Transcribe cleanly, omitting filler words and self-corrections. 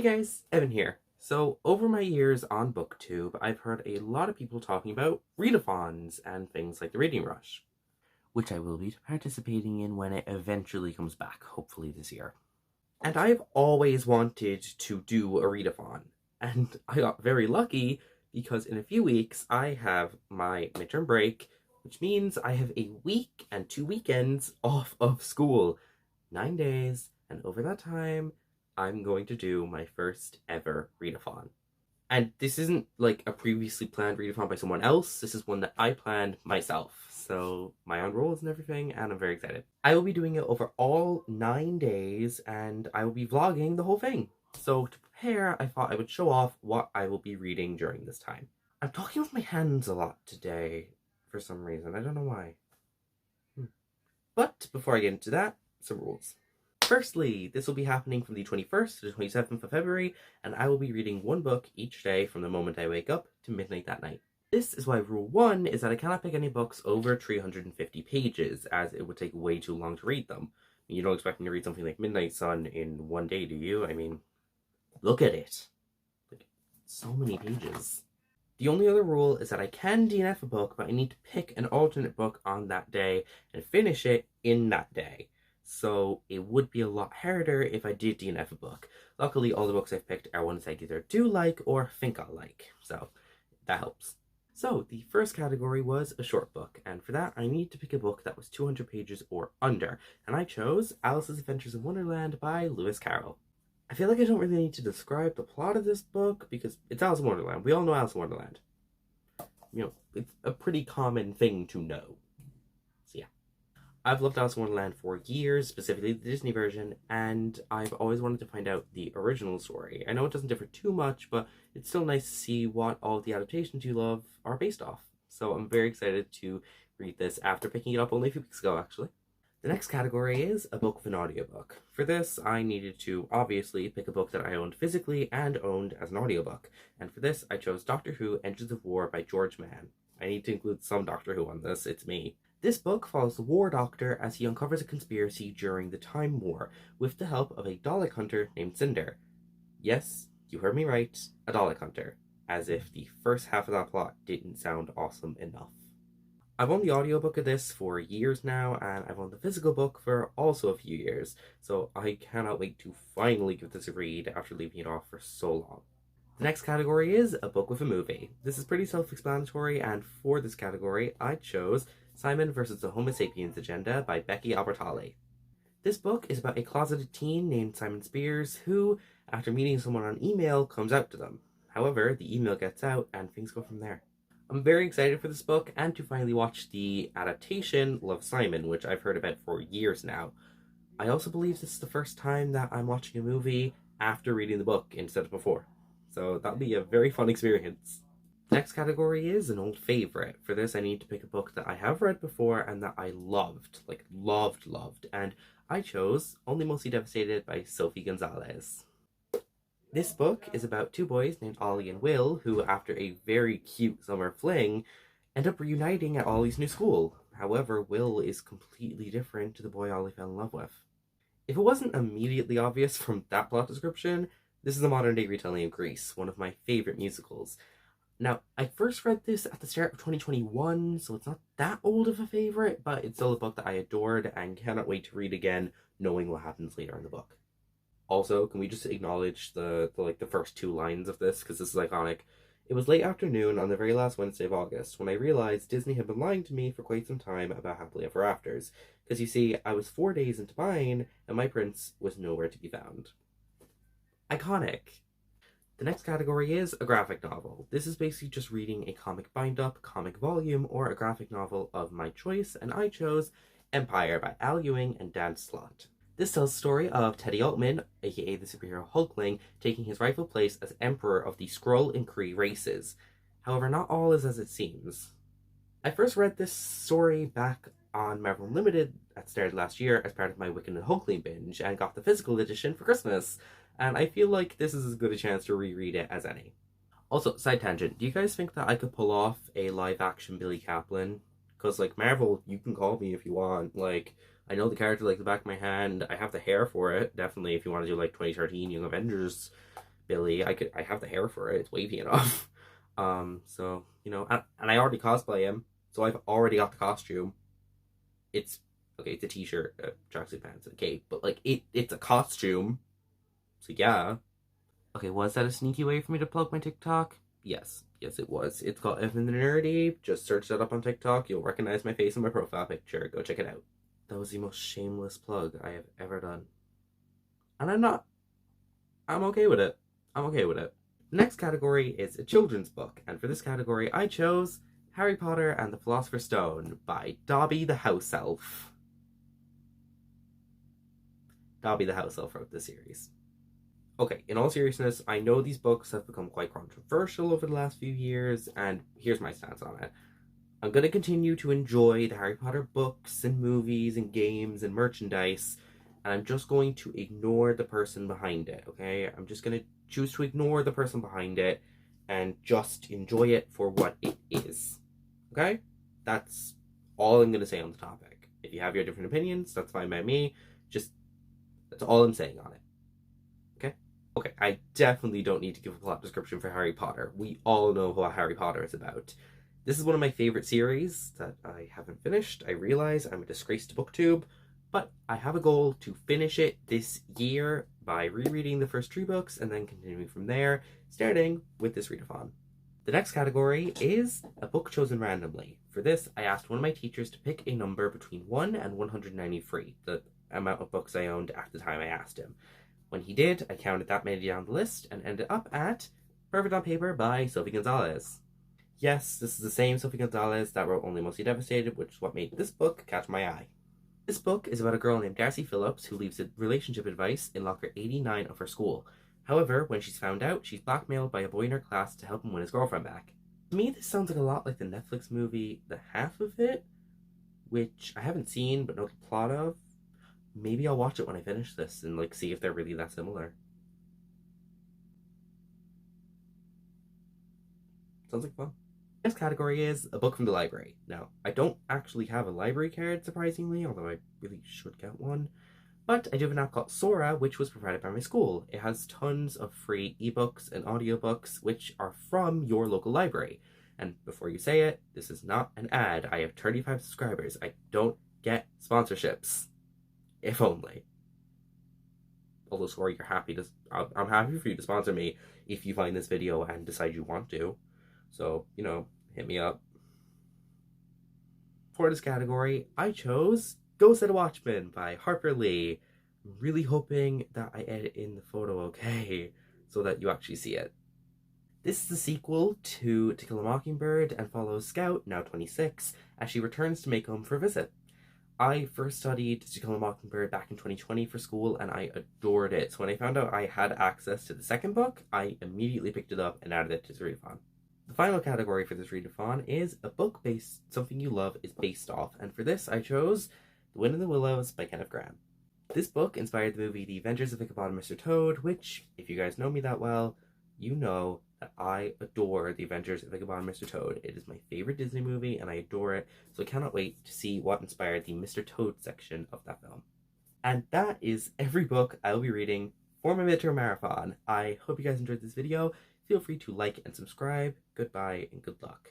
Hey guys, Evan here. So, over my years on BookTube, I've heard a lot of people talking about readathons and things like the Reading Rush, which I will be participating in when it eventually comes back, hopefully this year. And I've always wanted to do a readathon, and I got very lucky because in a few weeks I have my midterm break, which means I have a week and 2 weekends off of school. 9 days, and over that time, I'm going to do my first ever readathon. And this isn't like a previously planned readathon by someone else, this is one that I planned myself. So my own rules and everything, and I'm very excited. I will be doing it over all 9 days, and I will be vlogging the whole thing. So to prepare, I thought I would show off what I will be reading during this time. I'm talking with my hands a lot today, for some reason. I don't know why. But before I get into that, some rules. Firstly, this will be happening from the 21st to the 27th of February, and I will be reading one book each day from the moment I wake up to midnight that night. This is why rule 1 is that I cannot pick any books over 350 pages, as it would take way too long to read them. You don't expect me to read something like Midnight Sun in one day, do you? I mean, look at it. Like, so many pages. The only other rule is that I can DNF a book, but I need to pick an alternate book on that day and finish it in that day. So it would be a lot harder if I did DNF a book. Luckily, all the books I've picked are ones I either do like or think I'll like, so that helps. So the first category was a short book, and for that I need to pick a book that was 200 pages or under, and I chose Alice's Adventures in Wonderland by Lewis Carroll. I feel like I don't really need to describe the plot of this book because it's Alice in Wonderland. We all know Alice in Wonderland. You know, it's a pretty common thing to know. So yeah. I've loved Alice in Wonderland for years, specifically the Disney version, and I've always wanted to find out the original story. I know it doesn't differ too much, but it's still nice to see what all of the adaptations you love are based off. So I'm very excited to read this after picking it up only a few weeks ago, actually. The next category is a book with an audiobook. For this, I needed to obviously pick a book that I owned physically and owned as an audiobook. And for this, I chose Doctor Who Engines of War by George Mann. I need to include some Doctor Who on this, it's me. This book follows the War Doctor as he uncovers a conspiracy during the Time War with the help of a Dalek hunter named Cinder. Yes, you heard me right, a Dalek hunter. As if the first half of that plot didn't sound awesome enough. I've owned the audiobook of this for years now, and I've owned the physical book for also a few years, so I cannot wait to finally give this a read after leaving it off for so long. The next category is a book with a movie. This is pretty self-explanatory, and for this category, I chose Simon vs. the Homo Sapiens Agenda by Becky Albertalli. This book is about a closeted teen named Simon Spears who, after meeting someone on email, comes out to them. However, the email gets out, and things go from there. I'm very excited for this book and to finally watch the adaptation, Love, Simon, which I've heard about for years now. I also believe this is the first time that I'm watching a movie after reading the book instead of before. So that'll be a very fun experience. Next category is an old favorite. For this, I need to pick a book that I have read before and that I loved, like loved, and I chose Only Mostly Devastated by Sophie Gonzalez. This book is about two boys named Ollie and Will who, after a very cute summer fling, end up reuniting at Ollie's new school. However, Will is completely different to the boy Ollie fell in love with. If it wasn't immediately obvious from that plot description, this is a modern-day retelling of Grease, one of my favorite musicals. Now, I first read this at the start of 2021, so it's not that old of a favorite, but it's still a book that I adored and cannot wait to read again, knowing what happens later in the book. Also, can we just acknowledge the first two lines of this, because this is iconic. It was late afternoon on the very last Wednesday of August when I realized Disney had been lying to me for quite some time about Happily Ever Afters. Because you see, I was 4 days into mine, and my prince was nowhere to be found. Iconic. The next category is a graphic novel. This is basically just reading a comic bind-up, comic volume, or a graphic novel of my choice, and I chose Empire by Al Ewing and Dan Slott. This tells the story of Teddy Altman, aka the superhero Hulkling, taking his rightful place as Emperor of the Skrull and Kree races. However, not all is as it seems. I first read this story back on Marvel Unlimited at the start of last year as part of my Wiccan and Hulkling binge, and got the physical edition for Christmas, and I feel like this is as good a chance to reread it as any. Also, side tangent, do you guys think that I could pull off a live-action Billy Kaplan? Because, like, Marvel, you can call me if you want, like, I know the character like the back of my hand. I have the hair for it, definitely, if you want to do like 2013 Young Avengers Billy. I have the hair for it. It's wavy enough. So, you know, and I already cosplay him, so I've already got the costume. It's okay, it's a t-shirt, tracksuit pants, and a cape, but like it's a costume. So yeah. Okay, was that a sneaky way for me to plug my TikTok? Yes. Yes, it was. It's called Evan the Nerdy. Just search that up on TikTok. You'll recognize my face in my profile picture. Go check it out. That was the most shameless plug I have ever done. And I'm okay with it. I'm okay with it. The next category is a children's book, and for this category I chose Harry Potter and the Philosopher's Stone by Dobby the House Elf. Dobby the House Elf wrote this series. Okay, in all seriousness, I know these books have become quite controversial over the last few years, and here's my stance on it. I'm going to continue to enjoy the Harry Potter books and movies and games and merchandise, and I'm just going to ignore the person behind it, okay? I'm just going to choose to ignore the person behind it and just enjoy it for what it is, okay? That's all I'm going to say on the topic. If you have your different opinions, that's fine by me. Just, that's all I'm saying on it. Okay, I definitely don't need to give a plot description for Harry Potter. We all know what Harry Potter is about. This is one of my favorite series that I haven't finished. I realize I'm a disgrace to BookTube, but I have a goal to finish it this year by rereading the first 3 books and then continuing from there, starting with this readathon. The next category is a book chosen randomly. For this, I asked one of my teachers to pick a number between 1 and 193, the amount of books I owned at the time I asked him. When he did, I counted that many down the list and ended up at Perfect on Paper by Sophie Gonzalez. Yes, this is the same Sophie Gonzalez that wrote Only Mostly Devastated, which is what made this book catch my eye. This book is about a girl named Darcy Phillips who leaves relationship advice in locker 89 of her school. However, when she's found out, she's blackmailed by a boy in her class to help him win his girlfriend back. To me, this sounds like a lot like the Netflix movie The Half of It, which I haven't seen but know the plot of. Maybe I'll watch it when I finish this and like see if they're really that similar. Sounds like fun. Next category is a book from the library. Now, I don't actually have a library card, surprisingly, although I really should get one. But I do have an app called Sora, which was provided by my school. It has tons of free ebooks and audiobooks, which are from your local library. And before you say it, this is not an ad. I have 35 subscribers. I don't get sponsorships. If only. Although, Sora, you're happy to... I'm happy for you to sponsor me if you find this video and decide you want to. So, you know, hit me up. For this category, I chose Ghost at a Watchman by Harper Lee. I'm really hoping that I edit in the photo okay, so that you actually see it. This is the sequel to To Kill a Mockingbird and follows Scout, now 26, as she returns to Macomb for a visit. I first studied To Kill a Mockingbird back in 2020 for school, and I adored it. So when I found out I had access to the second book, I immediately picked it up and added it to this readathon. The final category for this readathon is a book based something you love is based off, and for this I chose The Wind in the Willows by Kenneth Grahame. This book inspired the movie The Adventures of Ichabod and Mr. Toad, which, if you guys know me that well, you know that I adore The Adventures of Ichabod and Mr. Toad. It is my favorite Disney movie, and I adore it, so I cannot wait to see what inspired the Mr. Toad section of that film. And that is every book I will be reading for my midterm marathon. I hope you guys enjoyed this video. Feel free to like and subscribe. Goodbye and good luck.